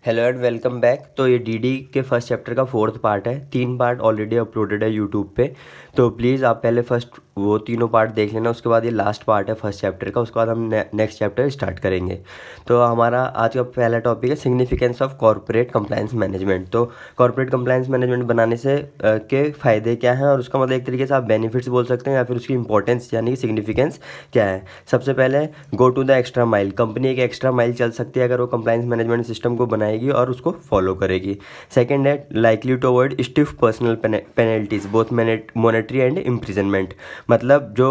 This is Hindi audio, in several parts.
Hello and welcome back. तो ये डीडी के फर्स्ट चैप्टर का फोर्थ पार्ट है। 3 पार्ट ऑलरेडी अपलोडेड है यूट्यूब पे, तो प्लीज़ आप पहले फर्स्ट वो तीनों पार्ट देख लेना। उसके बाद ये लास्ट पार्ट है फर्स्ट चैप्टर का, उसके बाद हम नेक्स्ट चैप्टर स्टार्ट करेंगे। तो हमारा आज का पहला टॉपिक है significance of corporate compliance management. तो कॉर्पोरेट कंप्लायंस मैनेजमेंट बनाने से के फ़ायदे क्या हैं, और उसका मतलब एक तरीके से आप बेनिफिट्स बोल सकते हैं या फिर उसकी इंपॉर्टेंस यानी कि सिग्निफिकेंस क्या है। सबसे पहले go to the extra mile. Company एक एक्स्ट्रा माइल चल सकती है अगर वो कंप्लायंस मैनेजमेंट सिस्टम को बनाएगी और उसको फॉलो करेगी। सेकंड है likely to avoid stiff personal penalties both monetary and imprisonment. मतलब जो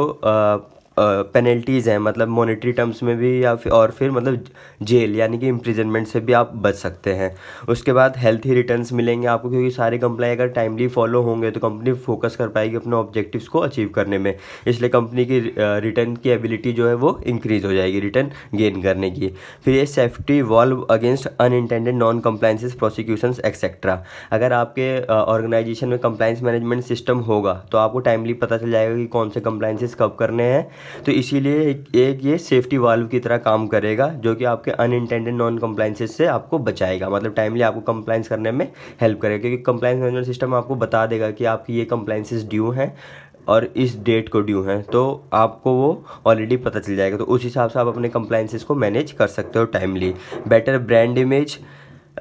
पेनल्टीज़ हैं, मतलब मॉनेटरी टर्म्स में भी या फिर और फिर मतलब जेल यानी कि इम्प्रिजनमेंट से भी आप बच सकते हैं। उसके बाद हेल्थी रिटर्न्स मिलेंगे आपको, क्योंकि सारे कंप्लाई अगर टाइमली फॉलो होंगे तो कंपनी फोकस कर पाएगी अपने ऑब्जेक्टिव्स को अचीव करने में। इसलिए कंपनी की रिटर्न की एबिलिटी जो है वो इंक्रीज़ हो जाएगी रिटर्न गेन करने की। फिर ये safety valve against unintended non compliances prosecutions etcetera. अगर आपके ऑर्गेनाइजेशन में कंप्लायंस मैनेजमेंट सिस्टम होगा तो आपको टाइमली पता चल जाएगा कि कौन से कंप्लायंसेस कब करने हैं। तो इसीलिए एक ये सेफ्टी वाल्व की तरह काम करेगा, जो कि आपके अनइंटेंडेड नॉन कंप्लायंसेस से आपको बचाएगा, मतलब टाइमली आपको कंप्लायंस करने में हेल्प करेगा। क्योंकि कंप्लायंस मैनेजमेंट सिस्टम आपको बता देगा कि आपकी ये कंप्लायंसेस ड्यू हैं और इस डेट को ड्यू हैं, तो आपको वो ऑलरेडी पता चल जाएगा। तो उस हिसाब से आप अपने कंप्लायंसेस को मैनेज कर सकते हो टाइमली। बेटर ब्रांड इमेज,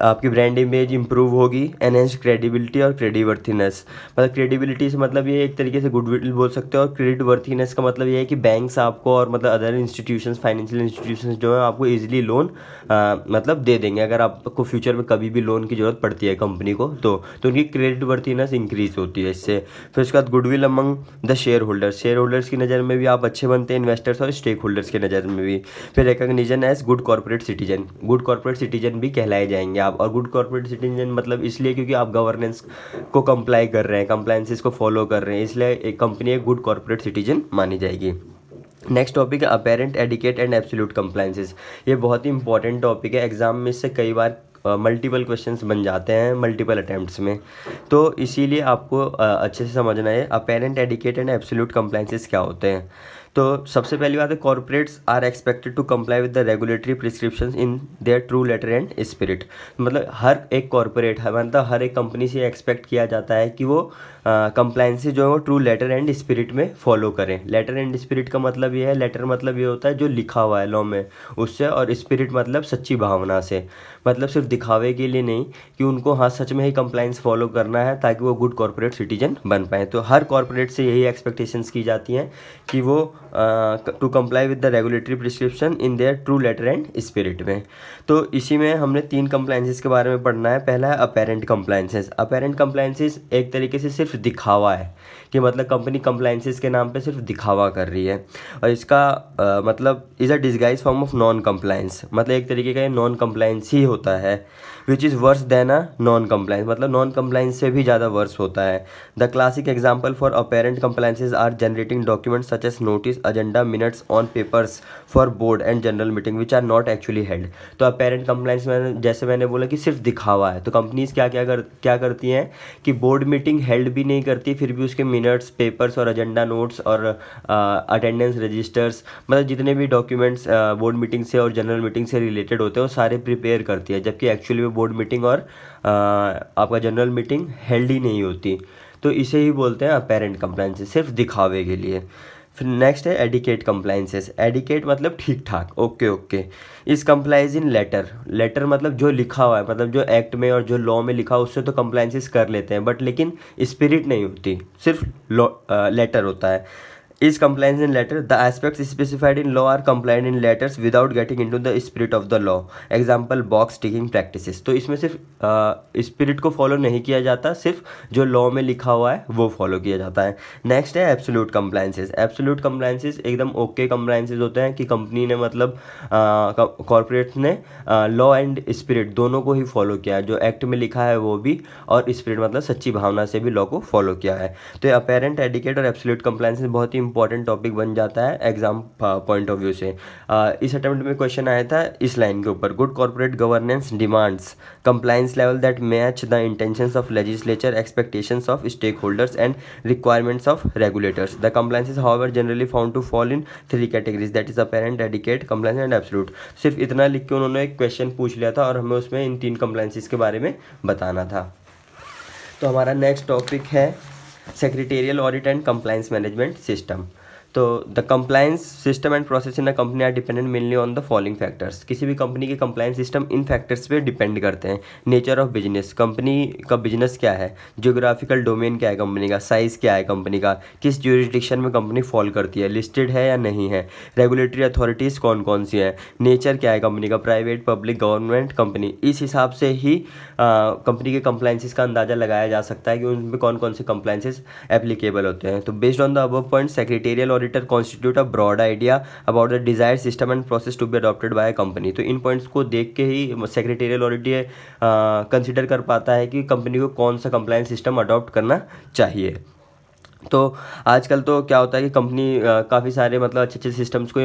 आपकी ब्रांड इमेज इंप्रूव होगी। एनहेंस क्रेडिबिलिटी और क्रेडिटवर्थीनेस, मतलब क्रेडिबिलिटी से मतलब ये एक तरीके से गुडविल बोल सकते हो, और क्रेडिटवर्थीनेस का मतलब ये है कि बैंक्स आपको और मतलब अदर इंस्टीट्यूशंस, फाइनेंशियल इंस्टीट्यूशंस जो है आपको इजीली लोन मतलब दे देंगे अगर आपको फ्यूचर में कभी भी लोन की ज़रूरत पड़ती है कंपनी को, तो उनकी क्रेडिटवर्थीनेस इंक्रीज होती है इससे। फिर उसके बाद goodwill among the share holders, share holders की नज़र में भी आप अच्छे बनते हैं, इन्वेस्टर्स और स्टेक होल्डर्स की नज़र में भी। फिर recognition as good corporate citizen, good corporate citizen भी कहलाए जाएंगे आप। और गुड कॉर्पोरेट सिटीजन मतलब इसलिए क्योंकि आप गवर्नेंस को कंप्लाई कर रहे हैं, कंप्लायंसेस को फॉलो कर रहे हैं, इसलिए एक कंपनी एक गुड कॉर्पोरेट सिटीजन मानी जाएगी। नेक्स्ट टॉपिक है apparent, adequate and absolute compliances. ये बहुत ही इंपॉर्टेंट टॉपिक है, एग्जाम में इससे कई बार मल्टीपल क्वेश्चंस बन जाते हैं मल्टीपल अटैम्प्ट्स में, तो इसीलिए आपको अच्छे से समझना है apparent, adequate and absolute compliances क्या होते हैं। तो सबसे पहली बात है corporates are expected to comply with the regulatory prescriptions in their true letter and spirit. मतलब हर एक कॉर्पोरेट है, मतलब हर एक कंपनी से एक्सपेक्ट किया जाता है कि वो कंप्लायंसेस जो है वो ट्रू लेटर एंड स्पिरिट में फॉलो करें। लेटर एंड स्पिरिट का मतलब ये है, लेटर मतलब ये होता है जो लिखा हुआ है लॉ में उससे, और स्पिरिट मतलब सच्ची भावना से। मतलब सिर्फ दिखावे के लिए नहीं कि उनको हाँ सच में ही कंप्लायंस फॉलो करना है ताकि वो गुड कॉर्पोरेट सिटीजन बन पाए। तो हर कॉर्पोरेट से यही एक्सपेक्टेशंस की जाती हैं कि वो to comply with the regulatory prescription in their true letter and spirit में। तो इसी में हमने 3 कंप्लायंसेस के बारे में पढ़ना है। पहला है अपेरेंट कंप्लायंसेस। अपेरेंट कंप्लायंसेस एक तरीके से सिर्फ दिखावा है कि मतलब कंपनी कंप्लायंसेस के नाम पे सिर्फ दिखावा कर रही है, और इसका मतलब is a disguise form of non compliance, मतलब एक तरीके का ये नॉन कंप्लायंस ही होता है। Which is worse than a non compliance, मतलब नॉन कंप्लायंस से भी ज़्यादा वर्स होता है। The classic example for apparent compliances are generating documents such as notice, agenda, minutes on papers for board and general meeting which are not actually held. तो अपेरेंट कंप्लायंस में जैसे मैंने बोला कि सिर्फ दिखावा है, तो कंपनीज क्या करती हैं कि बोर्ड मीटिंग हेल्ड भी नहीं करती, फिर भी उसके मिनट्स, पेपर्स और एजेंडा नोट्स और अटेंडेंस रजिस्टर्स, मतलब जितने भी डॉक्यूमेंट्स बोर्ड मीटिंग से और जनरल मीटिंग से रिलेटेड होते हैं वो सारे प्रिपेयर करती है, जबकि एक्चुअली में बोर्ड मीटिंग और आपका जनरल मीटिंग हेल्ड ही नहीं होती। तो इसे ही बोलते हैं अपेरेंट कंप्लायंसेस, सिर्फ दिखावे के लिए। फिर नेक्स्ट है एडिकेट कंप्लायंसेस। एडिकेट मतलब ठीक ठाक, ओके। इस कंप्लाइज इन लेटर, लेटर मतलब जो लिखा हुआ है, मतलब जो एक्ट में और जो लॉ में लिखा है उससे तो कंप्लायंसेस कर लेते हैं, बट लेकिन स्पिरिट नहीं होती, सिर्फ लेटर होता है। Is compliance in letter, the aspects specified in law are complied in letters without getting into the spirit of the law. Example box ticking practices. तो इसमें सिर्फ स्पिरिट को फॉलो नहीं किया जाता, सिर्फ जो लॉ में लिखा हुआ है वो फॉलो किया जाता है। नेक्स्ट है एब्सोल्यूट कंप्लायंसेस। एब्सोल्यूट कंप्लायंसेस एकदम ओके कंप्लायंसेस होते हैं कि कंपनी ने मतलब कॉर्पोरेट ने लॉ एंड स्पिरिट दोनों को ही फॉलो किया है, जो एक्ट में लिखा है वो भी, और स्पिरिट मतलब सच्ची भावना से भी लॉ को फॉलो किया है। तो ये अपेरेंट, एडिकेट और एब्सोल्यूट कंप्लायंसेस बहुत ही इंपॉर्टेंट टॉपिक बन जाता है एग्जाम पॉइंट ऑफ व्यू से। इस अटेम्प्ट में क्वेश्चन आया था इस लाइन के ऊपर, good corporate governance demands compliance level that match the intentions of legislature, expectations of stakeholders and requirements of regulators. The compliance is however generally found to fall in three categories, that is apparent, adequate, compliance and absolute. सिर्फ इतना लिख के उन्होंने एक क्वेश्चन पूछ लिया था और हमें उसमें इन तीन compliances के बारे में बताना था। तो हमारा नेक्स्ट टॉपिक है secretarial audit and compliance management system. तो the compliance system and process in a company are dependent mainly on the following factors. किसी भी कंपनी के कंप्लायंस सिस्टम इन फैक्टर्स पे डिपेंड करते हैं। नेचर ऑफ बिजनेस, कंपनी का बिजनेस क्या है, ज्योग्राफिकल डोमेन क्या है कंपनी का, साइज़ क्या है कंपनी का, किस ज्यूरिसडिक्शन में कंपनी फॉल करती है, लिस्टेड है या नहीं है, रेगुलेटरी अथॉरिटीज़ कौन कौन सी हैं, नेचर क्या है कंपनी का, प्राइवेट, पब्लिक, गवर्नमेंट कंपनी। इस हिसाब से ही कंपनी के कंप्लायंसेस का अंदाज़ा लगाया जा सकता है कि उनमें कौन कौन से कंप्लायंसेस एप्लीकेबल होते हैं। तो based on the above point, secretarial auditor constitute a broad idea about the desired system and process to be adopted by company. तो इन पॉइंट्स को देख के ही सेक्रेटेरियल ऑडिटर कंसिडर कर पाता है कि कंपनी को कौन सा कंप्लायंस सिस्टम अडॉप्ट करना चाहिए। तो आजकल तो क्या होता है कि कंपनी काफ़ी सारे मतलब अच्छे अच्छे सिस्टम्स को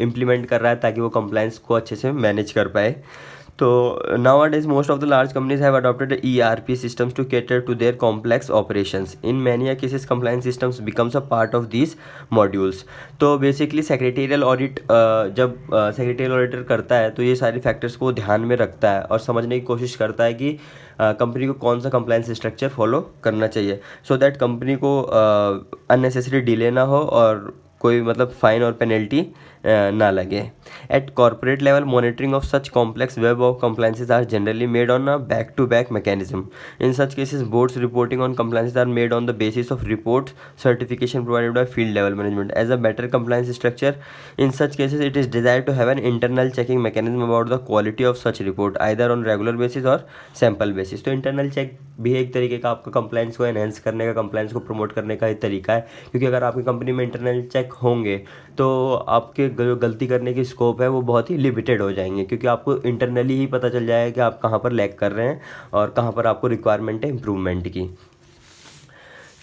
इम्प्लीमेंट कर रहा है ताकि वो कंप्लायंस को अच्छे से मैनेज कर पाए। तो nowadays most of the large companies have adopted ERP systems to cater to their complex operations. In many cases compliance systems becomes a part of these modules. तो बेसिकली सेक्रेटेरियल ऑडिट जब सेक्रेटेरियल ऑडिटर करता है तो ये सारे फैक्टर्स को ध्यान में रखता है और समझने की कोशिश करता है कि कंपनी को कौन सा कंप्लायंस स्ट्रक्चर फॉलो करना चाहिए, सो दैट कंपनी को अननेसेसरी डिले ना हो और कोई मतलब फाइन और पेनल्टी ना लगे। At corporate level monitoring of such complex web of compliances are generally made on a back to back mechanism. In such cases boards reporting on compliances are made on the basis of reports certification provided by field level management. As a better compliance structure, in such cases it is desired to have an internal checking mechanism about the quality of such report either on regular basis or sample basis. तो इंटरनल चेक भी एक तरीके का आपका कंप्लायंस को एनहेंस करने का, कंप्लायंस को प्रमोट करने का एक तरीका है, क्योंकि अगर आपकी कंपनी में इंटरनल चेक होंगे तो आपके जो गलती करने की स्कोप है वो बहुत ही लिमिटेड हो जाएंगे, क्योंकि आपको इंटरनली ही पता चल जाएगा कि आप कहाँ पर लैग कर रहे हैं और कहाँ पर आपको रिक्वायरमेंट है इम्प्रूवमेंट की।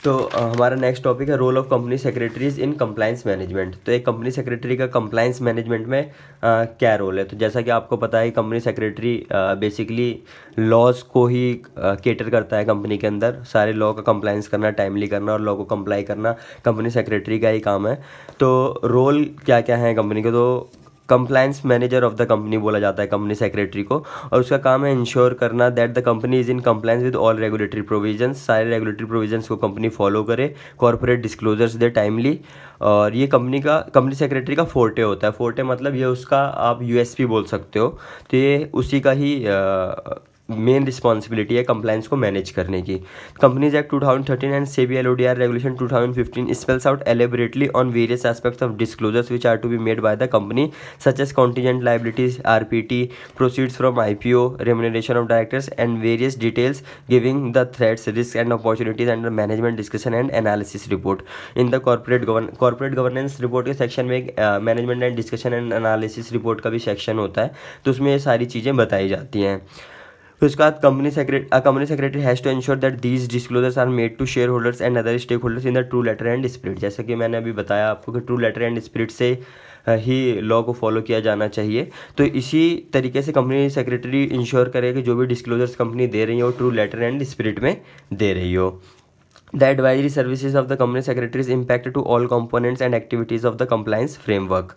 तो हमारा नेक्स्ट टॉपिक है role of company secretaries in compliance management. तो एक कंपनी सेक्रेटरी का कंप्लायंस मैनेजमेंट में क्या रोल है। तो जैसा कि आपको पता है कंपनी सेक्रेटरी बेसिकली लॉज को ही केटर करता है। कंपनी के अंदर सारे लॉ का कंप्लायंस करना, टाइमली करना और लॉ को कंप्लाई करना कंपनी सेक्रेटरी का ही काम है। तो रोल क्या क्या है कंपनी के, तो compliance manager of the company बोला जाता है कंपनी सेक्रेटरी को, और उसका काम है इंश्योर करना that the company is in compliance with all regulatory provisions. सारे रेगुलेटरी प्रोविजंस को कंपनी फॉलो करे, कॉर्पोरेट डिस्क्लोजर्स दे टाइमली। और ये कंपनी सेक्रेटरी का फोर्टे होता है। फोर्टे मतलब ये उसका आप यूएसपी बोल सकते हो। तो ये उसी का ही मेन रिस्पॉन्सिबिलिटी है कंप्लायंस को मैनेज करने की। Companies act 2013 and SEBI LODR regulation 2015 spells out elaborately on various aspects of disclosures which are to be made by the company such as contingent liabilities, RPT, proceeds from IPO, remuneration of directors and various details giving the threats, risk and opportunities and management discussion and analysis report in the corporate governance report के सेक्शन में एक management and discussion and analysis report का भी सेक्शन होता है। तो उसमें ये सारी चीज़ें बताई जाती हैं। फिर उसके बाद company secretary has to ensure that these disclosures are made to shareholders and other stakeholders in the true letter and spirit. जैसे कि मैंने अभी बताया आपको कि ट्रू लेटर एंड स्पिरिट से ही लॉ को फॉलो किया जाना चाहिए। तो इसी तरीके से कंपनी सेक्रेटरी इंश्योर करे कि जो भी डिस्क्लोजर्स कंपनी दे रही है वो ट्रू लेटर एंड स्पिरिट में दे रही हो। The advisory services of the company secretary is impacted to all components and activities of the compliance framework.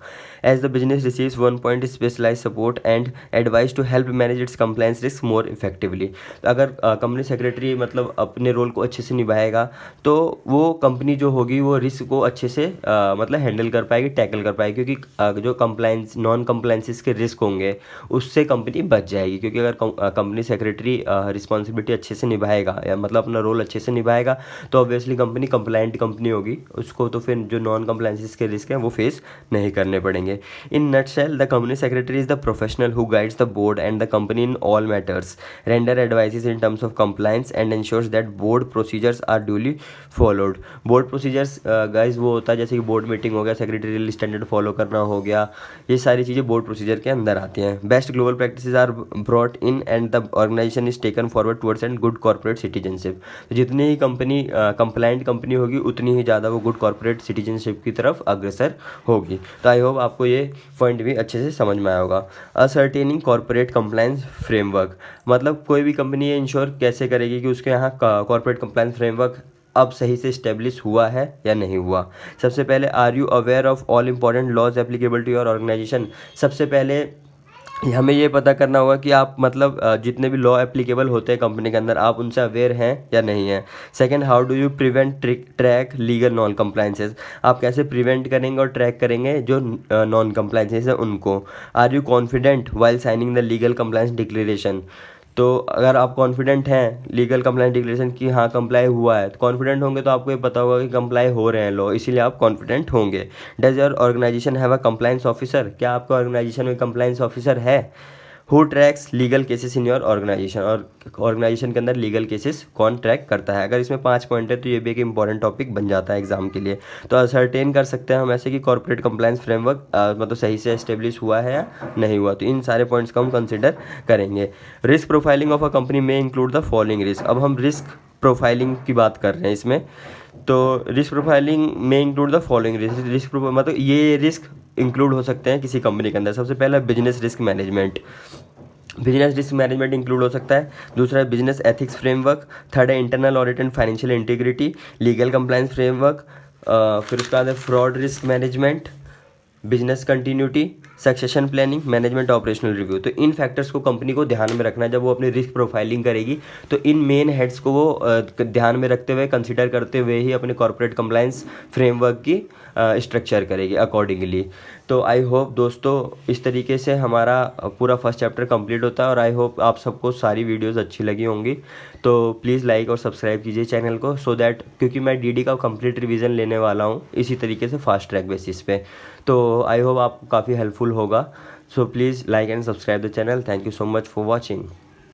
As the business receives 1 point specialized support and advice to help manage its compliance risk more effectively. अगर कंपनी सेक्रेटरी मतलब अपने रोल को अच्छे से निभाएगा तो वो कंपनी जो होगी वो रिस्क को अच्छे से मतलब हैंडल कर पाएगी, टैकल कर पाएगी, क्योंकि जो कंप्लायंस नॉन कंप्लायंसेस के रिस्क होंगे उससे कंपनी बच जाएगी। क्योंकि अगर कंपनी सेक्रेटरी रिस्पॉन्सिबिलिटी अच्छे से नटशेल या मतलब अपना रोल अच्छे से निभाएगा तो ऑब्वियसली कंपनी कंप्लायंट कंपनी होगी, उसको तो फिर जो नॉन कंप्लायंसेस के रिस्क हैं वो फेस नहीं करने पड़ेंगे। In nutshell the company secretary is the professional who guides the board and the company in all matters, render advices in terms of compliance and ensures that board procedures are duly followed. Board procedures guys वो होता है जैसे कि बोर्ड मीटिंग हो गया, सेक्रेटरियल स्टैंडर्ड फॉलो करना हो गया, ये सारी चीज़ें बोर्ड प्रोसीजर के अंदर आती हैं। Best global practices are brought in and the organization is taken forward towards and good corporate citizenship. तो जितनी ही कंपनी कंप्लाइंट कंपनी होगी उतनी ही ज़्यादा वो गुड कॉर्पोरेट सिटीजनशिप की तरफ अग्रसर होगी। तो आई होप आपको ये पॉइंट भी अच्छे से समझ में आया होगा। असर्टेनिंग कॉर्पोरेट कंप्लायंस फ्रेमवर्क, मतलब कोई भी कंपनी ये इंश्योर कैसे करेगी कि उसके यहाँ कॉर्पोरेट कंप्लायंस फ्रेमवर्क अब सही से इस्टेब्लिश हुआ है या नहीं हुआ। सबसे पहले, are you aware of all important laws applicable to your organization. सबसे पहले हमें ये पता करना होगा कि आप मतलब जितने भी लॉ एप्लीकेबल होते हैं कंपनी के अंदर आप उनसे अवेयर हैं या नहीं हैं। Second, how do you prevent track legal non compliances, आप कैसे प्रिवेंट करेंगे और ट्रैक करेंगे जो नॉन कंप्लायंसेस है उनको। Are you confident while signing the legal compliance declaration, तो अगर आप कॉन्फिडेंट हैं लीगल कंप्लायंस डिक्लेरेशन की हाँ कंप्लाई हुआ है, तो कॉन्फिडेंट होंगे तो आपको ये पता होगा कि कंप्लाई हो रहे हैं लॉ, इसीलिए आप कॉन्फिडेंट होंगे। Does your organization have a compliance officer, क्या आपका ऑर्गेनाइजेशन में कंप्लायंस ऑफिसर है। Who tracks legal cases in your organization, और ऑर्गेनाइजेशन के अंदर लीगल केसेस कौन ट्रैक करता है। अगर इसमें 5 पॉइंट है तो ये भी एक इंपॉर्टेंट टॉपिक बन जाता है एग्जाम के लिए। तो असर्टेन कर सकते हैं हम ऐसे कि कॉर्पोरेट कंप्लायंस फ्रेमवर्क मतलब सही से एस्टेब्लिश हुआ है या नहीं हुआ। तो इन सारे पॉइंट्स को हम कंसिडर करेंगे। Risk profiling of a company में इंक्लूड द फॉलोइंग रिस्क, अब हम रिस्क प्रोफाइलिंग की बात कर रहे हैं इसमें। तो रिस्क प्रोफाइलिंग में इंक्लूड द फॉलोइंग रिस्क मतलब ये रिस्क इंक्लूड हो सकते हैं किसी कंपनी के अंदर। सबसे पहला business risk management, business risk management include हो सकता है। दूसरा है बिजनेस एथिक्स फ्रेमवर्क। थर्ड है internal audit and financial integrity, legal compliance framework. फिर उसके बाद है fraud risk management, business continuity, succession planning, management operational review. तो इन फैक्टर्स को कंपनी को ध्यान में रखना है जब वो अपनी रिस्क प्रोफाइलिंग करेगी। तो इन मेन हेड्स को वो ध्यान में रखते हुए कंसिडर करते हुए ही अपने कॉर्पोरेट कंप्लायंस फ्रेमवर्क की स्ट्रक्चर करेगी अकॉर्डिंगली। तो आई होप दोस्तों इस तरीके से हमारा पूरा फर्स्ट चैप्टर कंप्लीट होता है और आई होप आप सबको सारी वीडियोस अच्छी लगी होंगी। तो प्लीज़ लाइक और सब्सक्राइब कीजिए चैनल को सो दैट, क्योंकि मैं डीडी का कंप्लीट रिवीजन लेने वाला हूँ इसी तरीके से फास्ट ट्रैक बेसिस पे। तो आई होप आपको काफ़ी हेल्पफुल होगा। So please like and subscribe the channel. Thank you so much for watching.